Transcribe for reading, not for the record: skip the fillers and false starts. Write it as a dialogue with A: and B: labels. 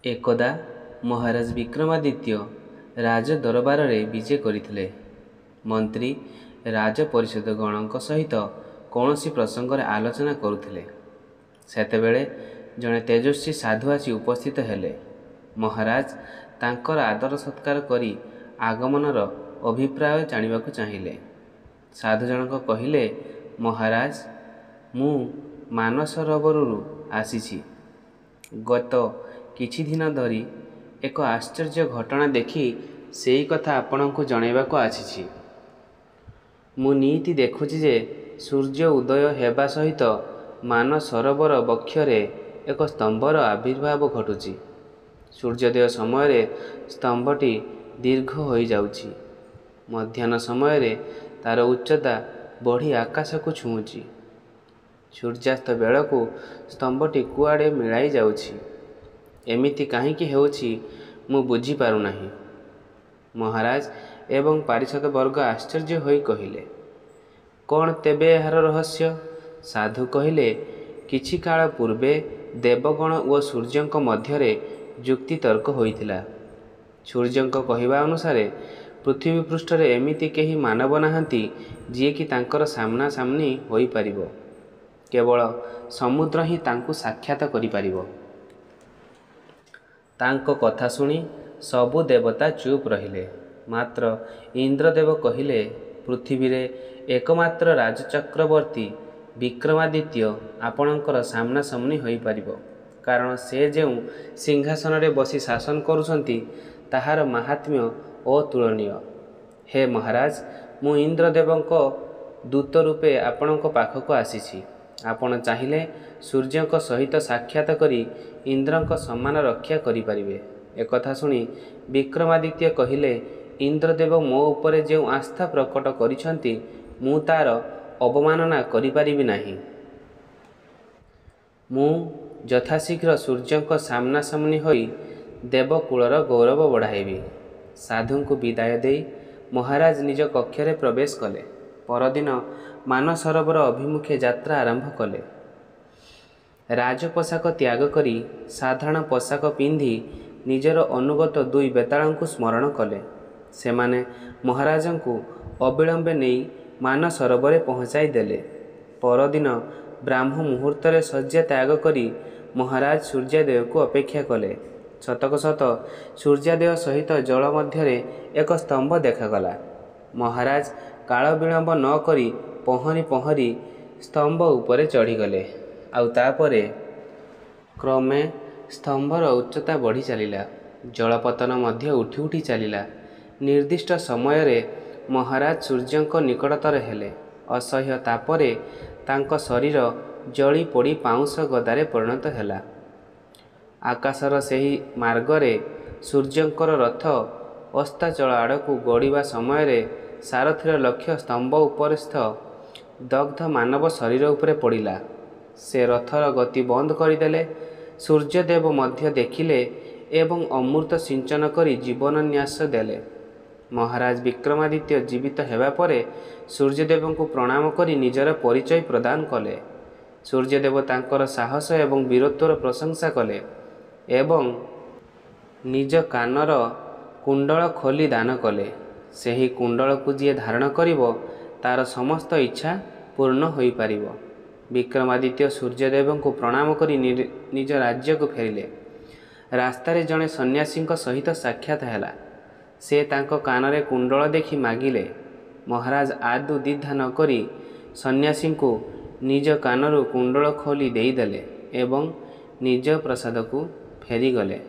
A: एकदा महाराज विक्रमादित्य राज दरबार विजे करते मंत्री राज परिषद गणों सहित कौन प्रसंग आलोचना करुले। सेतेबेले जड़े तेजस्वी साधु आसी उपस्थित हेले। महाराज तांकर आदर सत्कार करी आगमनर अभिप्राय जानिबाकु चाहिए। साधु जनक कहिले, महाराज मु मानसरोवरु आसीछि। गत किछि दिन धरी एक आश्चर्य घटना देखि सेई कथा आपनकु जणाइबाकु आछिछि। मु नीति देखुछि जे सूर्य उदय हेबा सहित मानसरोवर बक्षरे एक स्तंभर आविर्भाव घटुछि। सूर्योदय समय स्तंभटी दीर्घ हो जाउछि। मध्याह्न समय तार उच्चता बढ़ी आकाश को छुँची। सूर्यास्त बेलू स्तंभटी कुआड़े मिलाई जाउछि। एमिति काहींकि हेउछि मु बुझी पारु नाही। महाराज एवं पारिषद वर्ग आश्चर्य होई कहिले, कौन तेबे एहार रहस्य? साधु कहिले, किछि काल पूर्वे देवगण ओ सूर्यंक मध्यरे जुक्ति तर्क होइथिला। सूर्यंक कहिबा अनुसारे पृथ्वी पृष्ठरे एमिति केही मानव नाहांती जिए कि तांकर सामना सामनी होई पारिबो। केवल समुद्र ही तांकु साक्षात करि पारिबो। तांको कथा सुनी सबु देवता चुप रहिले। मात्र इंद्रदेव कहिले, पृथ्वी रे एकमात्र राजचक्रवर्ती विक्रमादित्य आपणकर सामना सामनी होई पारिबो। कारण से जेउ सिंहासन रे बसी शासन करुछंती ताहार महात्म्य अतुलनीय। हे महाराज, मु इंद्रदेवंक दूत रूपे आपणक पाखक आसीछि। आपण चाहिए सूर्यंक सहित साक्षात करी इंद्रंक सम्मान रक्षा करि परिबे। एकथा सुनी विक्रमादित्य कहिले, इंद्रदेव मो उपरे जो आस्था प्रकट करिछंती मु तार अवमानना करि परिबि नाही। मु यथाशीघ्र सूर्यंक सामना सामनी होई देवकुलर गौरव बढ़ाइबी। साधु को विदाय देई महाराज निज कक्षरे प्रवेश कले। परदिन मानसरोवर अभिमुखे यात्रा आरंभ कले। राजपोषाक त्याग करी साधारण पोषाक पिंधि निजर अनुगत दुई बेताळंकु स्मरण कले। सेमाने महाराजंकु अविलंबे नहीं मानसरोवरे पहुँचाई देले। परदिन ब्राह्म मुहूर्तरे शय्या त्याग करी महाराज सूर्यदेव को अपेक्षा कले। सतक सत सूर्यदेव सहित जल मध्यरे एक स्तंभ देखागला। महाराज काल विलंब न करी पहरी पहरी स्तंभ उपरे चढ़ीगले। आउ तापरे क्रमे स्तंभर उच्चता बढ़ी चलिला। जलपतन मध्य उठी उठी चलिला। निर्दिष्ट समय रे महाराज सूर्यंक निकटतर हेले। असह्य तापरे तांको शरीर जली पोड़ी पाउंस गदारे परिणत हेला। आकाशर सेही मार्गरे सूर्यंकर रथ अस्ताचल आड़कू गड़िबा समय सारथीर लक्ष्य स्तंभ उपरस्थ दग्ध मानव शरीर उपरे पड़िला। से रथर गति बंद करदेले। सूर्यदेव मध्य देखिले एवं अमृत सिंचन करी जीवन न्यास देले। महाराज विक्रमादित्य जीवित हेबा परे सूर्यदेव को प्रणाम करी निजर परिचय प्रदान कले। सूर्यदेव तांकर साहस एवं वीरत्वर प्रशंसा कले एवं निज कानर कुंडल खोली दान कले। सेही कुंडल को जी धारण करिवो तार समस्त इच्छा पूर्ण होई पारिबो। विक्रमादित्य सूर्यदेव को प्रणाम करी निज राज्य को फेरिले। रास्तारे जड़े सन्यासी सहित साक्षात हैला। से तांको कानरे कुंडल देखि मागिले। महाराज आदु द्विधा न करी सन्यासी को निज कानरु कुंडल खोली देईदेले एवं निज प्रसाद को फेरीगले।